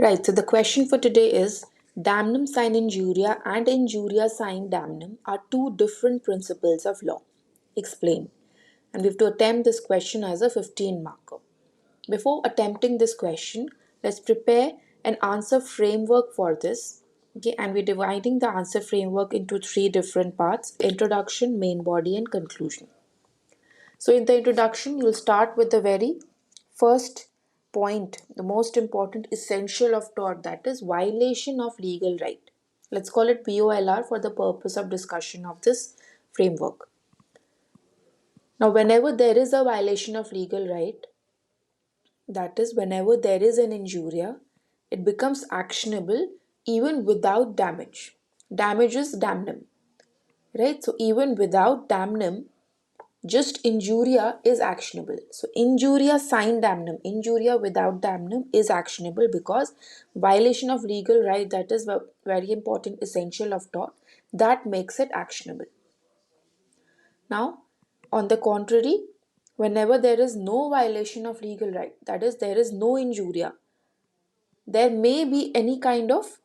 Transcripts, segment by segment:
Right, so the question for today is Damnum sine injuria and injuria sine damnum are two different principles of law. Explain. And we have to attempt this question as a 15 marker. Before attempting this question, let's prepare an answer framework for this. Okay, and we're dividing the answer framework into three different parts: introduction, main body, and conclusion. So, in the introduction, you'll start with the very first point, the most important essential of tort, that is violation of legal right. Let's call it VOLR for the purpose of discussion of this framework. Now, whenever there is a violation of legal right, that is, whenever there is an injuria, it becomes actionable even without damage. Damage is damnum, right? So, even without damnum, just injuria is actionable. So injuria sine damnum, injuria without damnum is actionable because violation of legal right, that is very important essential of tort, that makes it actionable. Now, on the contrary, whenever there is no violation of legal right, that is there is no injuria, there may be any kind of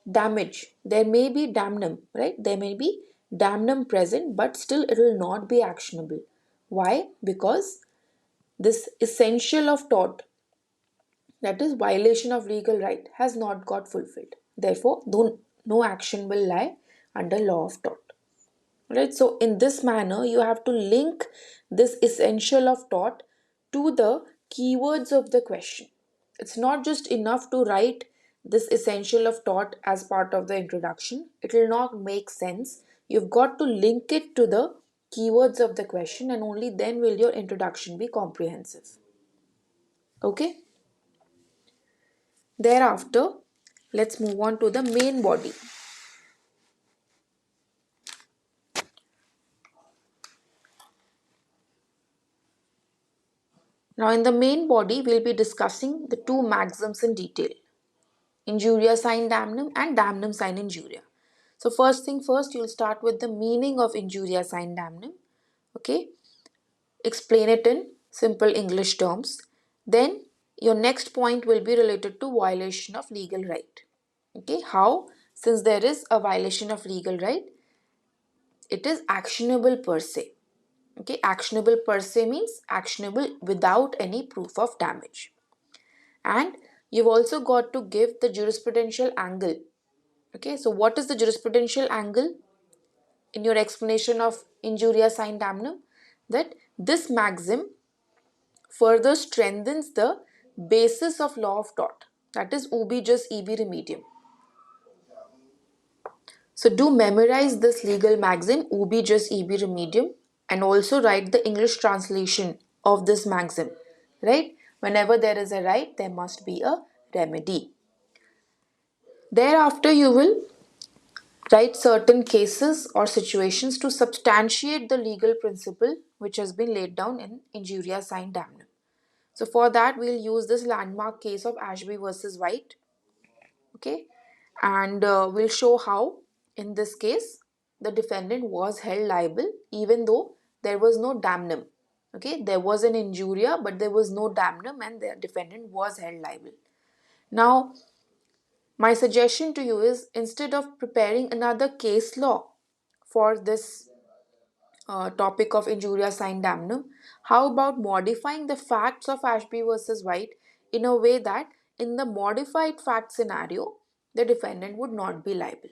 damage, there may be damnum, right? There may be damnum present, but still it will not be actionable. Why? Because this essential of tort, that is violation of legal right, has not got fulfilled. Therefore, no action will lie under law of tort. Right? So, in this manner, you have to link this essential of tort to the keywords of the question. It's not just enough to write this essential of tort as part of the introduction. It will not make sense. You've got to link it to the keywords of the question, and only then will your introduction be comprehensive. Okay? Thereafter, let's move on to the main body. Now, in the main body, we'll be discussing the two maxims in detail: Injuria sine damnum and damnum sine injuria. So, first thing first, you'll start with the meaning of Injuria sine damnum. Okay, explain it in simple English terms. Then, your next point will be related to violation of legal right. Okay, how? Since there is a violation of legal right, it is actionable per se. Okay, actionable per se means actionable without any proof of damage. And you've also got to give the jurisprudential angle. Okay, so what is the jurisprudential angle in your explanation of injuria sine damnum? That this maxim further strengthens the basis of law of tort, that is ubi jus ibi remedium. So do memorize this legal maxim ubi jus ibi remedium and also write the English translation of this maxim, right? Whenever there is a right, there must be a remedy. Thereafter, you will write certain cases or situations to substantiate the legal principle which has been laid down in Injuria sine damnum. So for that, we'll use this landmark case of Ashby versus White. Okay, and we'll show how in this case the defendant was held liable even though there was no damnum. Okay, there was an injuria but there was no damnum and the defendant was held liable. Now, my suggestion to you is, instead of preparing another case law for this topic of injuria sine damnum, how about modifying the facts of Ashby versus White in a way that in the modified fact scenario, the defendant would not be liable.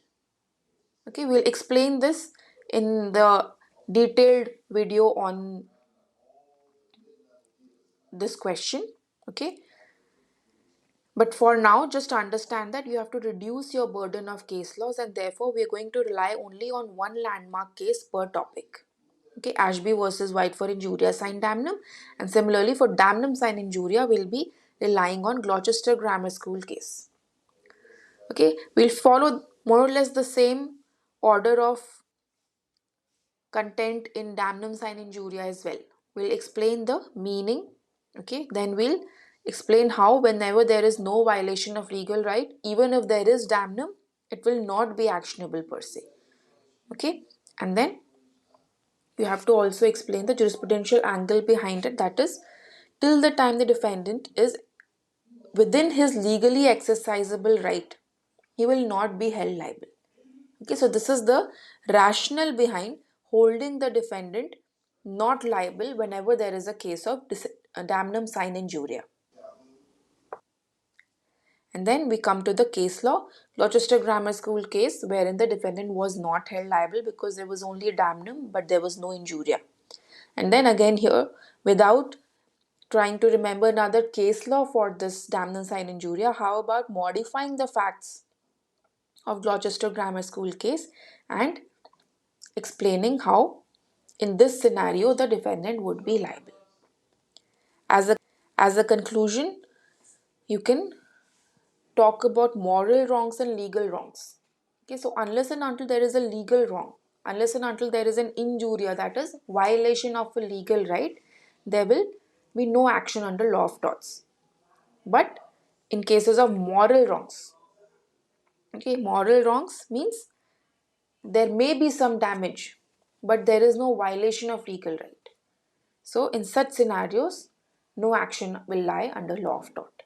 Okay, we'll explain this in the detailed video on this question. Okay, but for now, just understand that you have to reduce your burden of case laws, and therefore we are going to rely only on one landmark case per topic. Okay, Ashby versus White for injuria sine damnum, and similarly for damnum sine injuria, we'll be relying on Gloucester Grammar School case. Okay, we'll follow more or less the same order of content in damnum sine injuria as well. We'll explain the meaning. Okay, then we'll explain how whenever there is no violation of legal right, even if there is damnum, it will not be actionable per se. Okay, and then you have to also explain the jurisprudential angle behind it, that is, till the time the defendant is within his legally exercisable right, he will not be held liable. Okay, so this is the rationale behind holding the defendant not liable whenever there is a case of damnum sine injuria. And then we come to the case law, Gloucester Grammar School case, wherein the defendant was not held liable because there was only a damnum but there was no injuria. And then again here, without trying to remember another case law for this damnum sine injuria, how about modifying the facts of Gloucester Grammar School case and explaining how in this scenario the defendant would be liable. As a conclusion, you can talk about moral wrongs and legal wrongs. Okay, so unless and until there is a legal wrong, unless and until there is an injuria, that is violation of a legal right, there will be no action under law of torts. But in cases of moral wrongs, okay, moral wrongs means there may be some damage, but there is no violation of legal right. So in such scenarios, no action will lie under law of tort.